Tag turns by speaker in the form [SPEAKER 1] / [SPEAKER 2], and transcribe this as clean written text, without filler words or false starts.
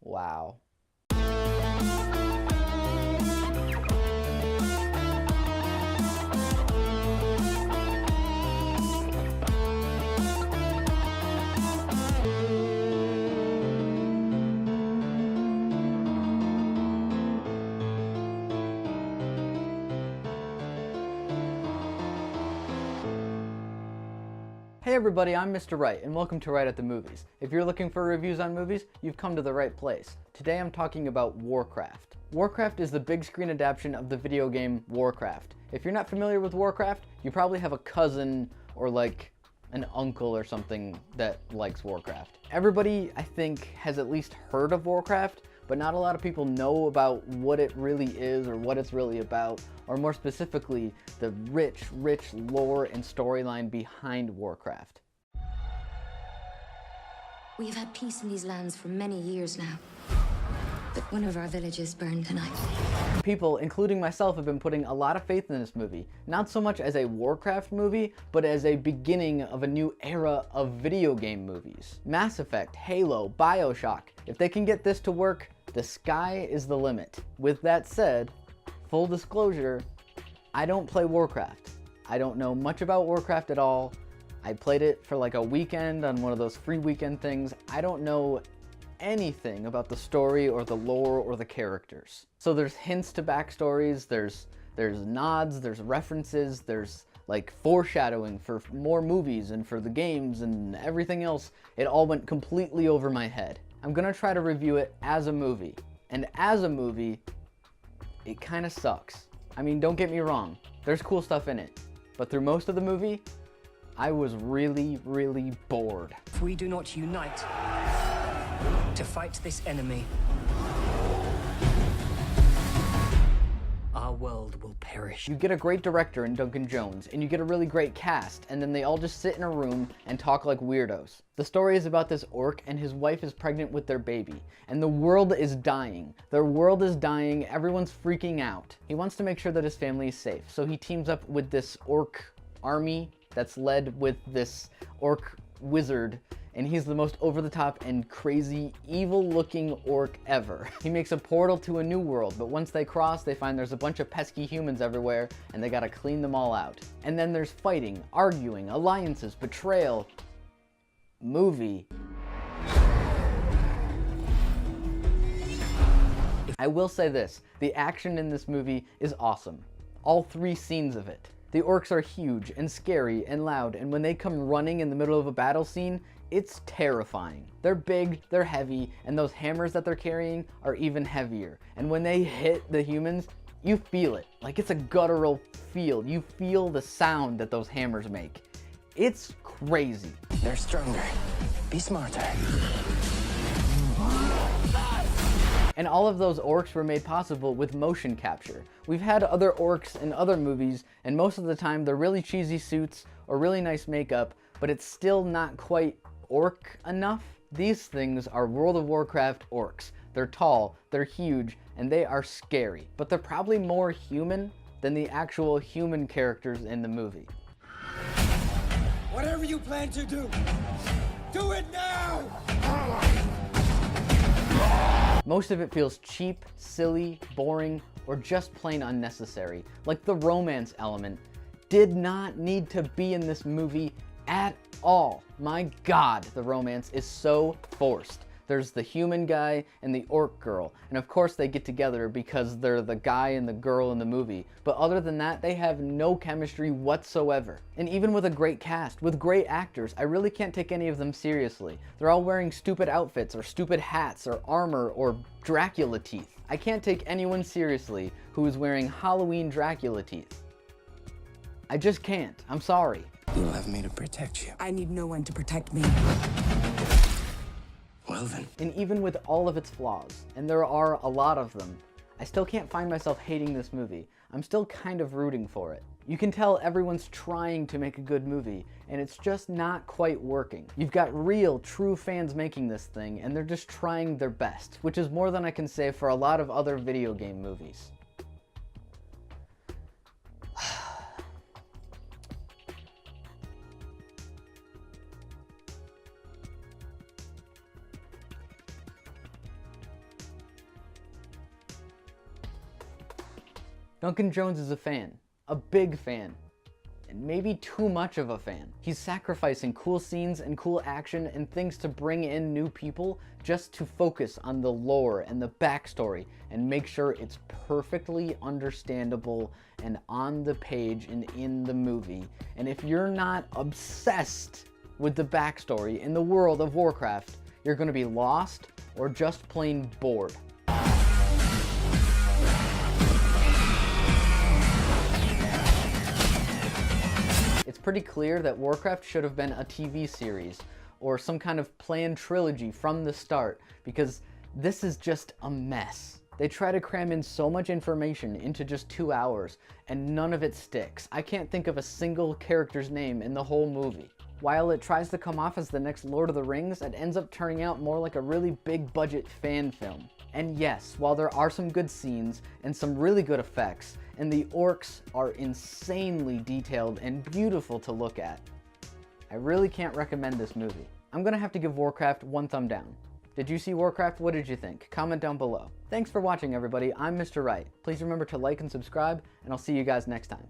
[SPEAKER 1] Wow. Hey everybody, I'm Mr. Wright, and welcome to Wright at the Movies. If you're looking for reviews on movies, you've come to the right place. Today I'm talking about Warcraft. Warcraft is the big screen adaptation of the video game Warcraft. If you're not familiar with Warcraft, you probably have a cousin or like an uncle or something that likes Warcraft. Everybody, I think, has at least heard of Warcraft, but not a lot of people know about what it really is or what it's really about, or more specifically, the rich lore and storyline behind Warcraft.
[SPEAKER 2] We have had peace in these lands for many years now, but one of our villages burned tonight.
[SPEAKER 1] People, including myself, have been putting a lot of faith in this movie, not so much as a Warcraft movie, but as a beginning of a new era of video game movies. Mass Effect, Halo, BioShock, if they can get this to work, the sky is the limit. With that said, full disclosure, I don't play Warcraft. I don't know much about Warcraft at all. I played it for like a weekend on one of those free weekend things. I don't know anything about the story or the lore or the characters. So there's hints to backstories, there's nods, there's references, there's like foreshadowing for more movies and for the games and everything else. It all went completely over my head. I'm gonna try to review it as a movie. And as a movie, it kind of sucks. I mean, don't get me wrong, there's cool stuff in it. But through most of the movie, I was really bored.
[SPEAKER 3] If we do not unite to fight this enemy, our world will perish.
[SPEAKER 1] You get a great director in Duncan Jones, and you get a really great cast, and then they all just sit in a room and talk like weirdos. The story is about this orc, and his wife is pregnant with their baby, and the world is dying. Their world is dying, everyone's freaking out. He wants to make sure that his family is safe, so he teams up with this orc army that's led with this orc wizard, and he's the most over-the-top and crazy, evil-looking orc ever. He makes a portal to a new world, but once they cross, they find there's a bunch of pesky humans everywhere, and they gotta clean them all out. And then there's fighting, arguing, alliances, betrayal. Movie. I will say this, the action in this movie is awesome. All 3 scenes of it. The orcs are huge and scary and loud, and when they come running in the middle of a battle scene, it's terrifying. They're big, they're heavy, and those hammers that they're carrying are even heavier. And when they hit the humans, you feel it. Like it's a guttural feel. You feel the sound that those hammers make. It's crazy.
[SPEAKER 3] They're stronger. Be smarter.
[SPEAKER 1] And all of those orcs were made possible with motion capture. We've had other orcs in other movies, and most of the time they're really cheesy suits or really nice makeup, but it's still not quite orc enough. These things are World of Warcraft orcs. They're tall, they're huge, and they are scary, but they're probably more human than the actual human characters in the movie.
[SPEAKER 4] Whatever you plan to do it now!
[SPEAKER 1] Most of it feels cheap, silly, boring, or just plain unnecessary. Like the romance element did not need to be in this movie at all. My God, the romance is so forced. There's the human guy and the orc girl, and of course they get together because they're the guy and the girl in the movie, but other than that, they have no chemistry whatsoever. And even with a great cast, with great actors, I really can't take any of them seriously. They're all wearing stupid outfits, or stupid hats, or armor, or Dracula teeth. I can't take anyone seriously who is wearing Halloween Dracula teeth. I just can't. I'm sorry.
[SPEAKER 3] You'll have me to protect you.
[SPEAKER 5] I need no one to protect me.
[SPEAKER 3] Well then.
[SPEAKER 1] And even with all of its flaws, and there are a lot of them, I still can't find myself hating this movie. I'm still kind of rooting for it. You can tell everyone's trying to make a good movie, and it's just not quite working. You've got real, true fans making this thing, and they're just trying their best, which is more than I can say for a lot of other video game movies. Duncan Jones is a fan, a big fan, and maybe too much of a fan. He's sacrificing cool scenes and cool action and things to bring in new people just to focus on the lore and the backstory and make sure it's perfectly understandable and on the page and in the movie. And if you're not obsessed with the backstory in the world of Warcraft, you're going to be lost or just plain bored. It's pretty clear that Warcraft should have been a TV series or some kind of planned trilogy from the start, because this is just a mess. They try to cram in so much information into just 2 hours, and none of it sticks. I can't think of a single character's name in the whole movie. While it tries to come off as the next Lord of the Rings, it ends up turning out more like a really big budget fan film. And yes, while there are some good scenes and some really good effects, and the orcs are insanely detailed and beautiful to look at, I really can't recommend this movie. I'm gonna have to give Warcraft 1 thumb down. Did you see Warcraft? What did you think? Comment down below. Thanks for watching, everybody. I'm Mr. Wright. Please remember to like and subscribe, and I'll see you guys next time.